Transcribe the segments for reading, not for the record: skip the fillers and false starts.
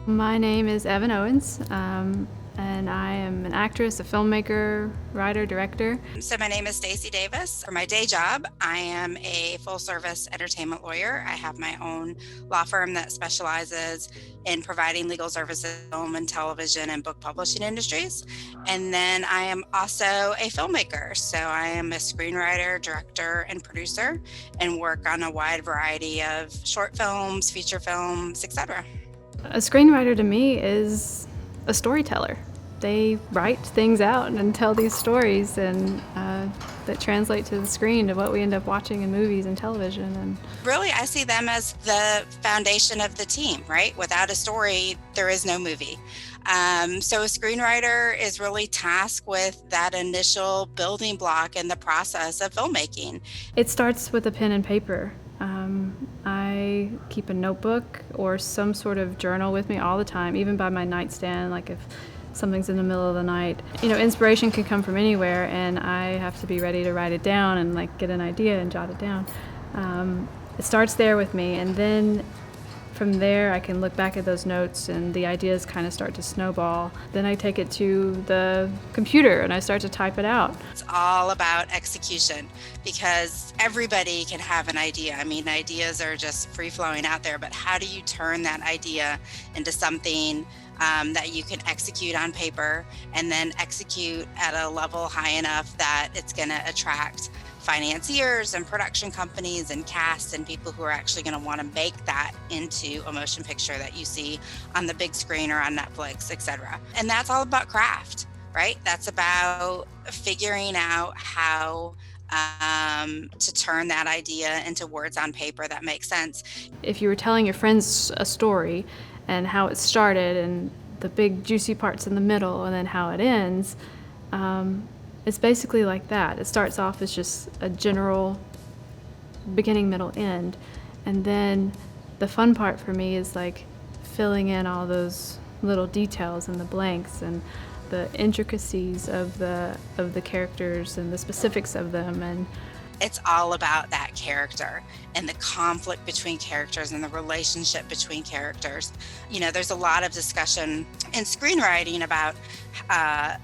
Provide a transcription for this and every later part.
My name is Evan Owens, and I am an actress, a filmmaker, writer, director. So my name is Stacey Davis. For my day job, I am a full-service entertainment lawyer. I have my own law firm that specializes in providing legal services, film and television and book publishing industries. And then I am also a filmmaker. So I am a screenwriter, director, and producer, and work on a wide variety of short films, feature films, etc. A screenwriter to me is a storyteller. They write things out and tell these stories, and that translate to the screen to what we end up watching in movies and television. And Really, I see them as the foundation of the team, right? Without a story, there is no movie. So a screenwriter is really tasked with that initial building block in the process of filmmaking. it starts with a pen and paper. I keep a notebook or some sort of journal with me all the time, even by my nightstand, like if something's in the middle of the night. Inspiration can come from anywhere, and I have to be ready to write it down and like get an idea and jot it down. It starts there with me, and then from there I can look back at those notes and the ideas kind of start to snowball. Then I take it to the computer and I start to type it out. It's all about execution because everybody can have an idea. I mean, ideas are just free flowing out there, but how do you turn that idea into something that you can execute on paper and then execute at a level high enough that it's going to attract financiers and production companies and casts and people who are actually going to want to make that into a motion picture that you see on the big screen or on Netflix, etc. And that's all about craft, right? That's about figuring out how to turn that idea into words on paper that make sense. If you were telling your friends a story and how it started and the big juicy parts in the middle and then how it ends, it's basically like that. It starts off as just a general beginning, middle, end, and then the fun part for me is like filling in all those little details and the blanks and the intricacies of the characters and the specifics of them. And it's all about that character and the conflict between characters and the relationship between characters. There's a lot of discussion in screenwriting about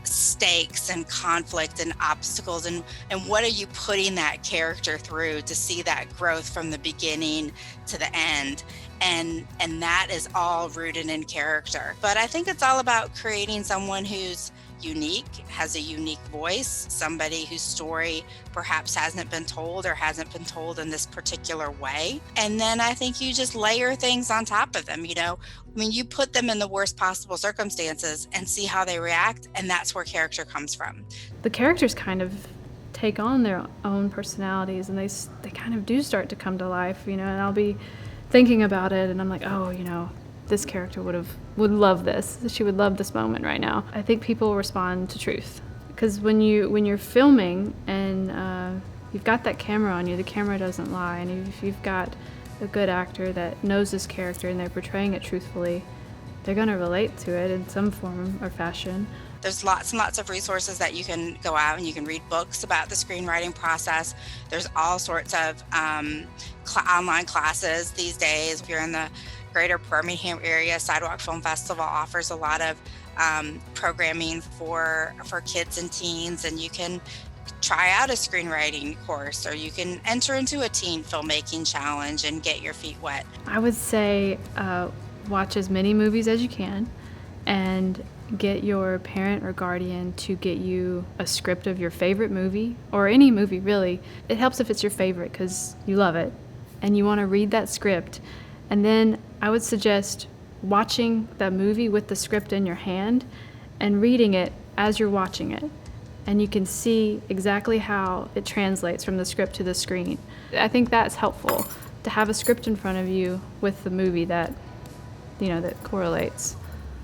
stakes and conflict and obstacles and what are you putting that character through to see that growth from the beginning to the end. And that is all rooted in character. But I think it's all about creating someone who's unique, has a unique voice, somebody whose story perhaps hasn't been told or hasn't been told in this particular way. And then I think you just layer things on top of them. You put them in the worst possible circumstances and see how they react, and that's where character comes from. The characters kind of take on their own personalities, and they kind of do start to come to life, and I'll be thinking about it and I'm like, oh, this character would love this. She would love this moment right now. I think people respond to truth because when you're filming and you've got that camera on you, the camera doesn't lie, and if you've got a good actor that knows this character and they're portraying it truthfully, they're going to relate to it in some form or fashion. There's lots and lots of resources that you can go out and you can read books about the screenwriting process. There's all sorts of online classes these days. If you're in the greater Birmingham area, Sidewalk Film Festival offers a lot of programming for kids and teens, and you can try out a screenwriting course or you can enter into a teen filmmaking challenge and get your feet wet. I would say watch as many movies as you can and get your parent or guardian to get you a script of your favorite movie or any movie really. It helps if it's your favorite because you love it and you want to read that script. And then I would suggest watching that movie with the script in your hand and reading it as you're watching it. And you can see exactly how it translates from the script to the screen. I think that's helpful to have a script in front of you with the movie that correlates.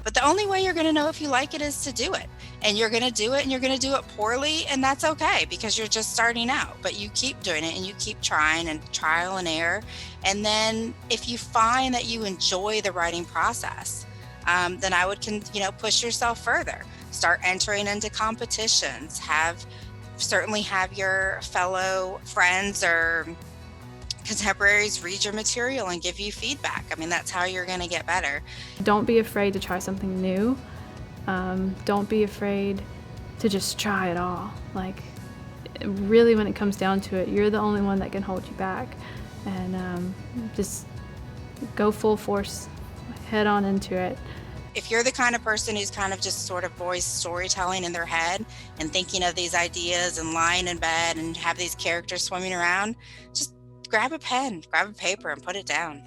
But the only way you're going to know if you like it is to do it. And you're going to do it and you're going to do it poorly, and that's okay because you're just starting out. But you keep doing it and you keep trying and trial and error. And then if you find that you enjoy the writing process, then I would push yourself further. Start entering into competitions. Certainly have your fellow friends or contemporaries read your material and give you feedback. I mean, that's how you're going to get better. Don't be afraid to try something new. Don't be afraid to just try it all. Like, really, when it comes down to it, you're the only one that can hold you back. And just go full force, head on into it. If you're the kind of person who's kind of just sort of voice storytelling in their head and thinking of these ideas and lying in bed and have these characters swimming around, just grab a pen, grab a paper and put it down.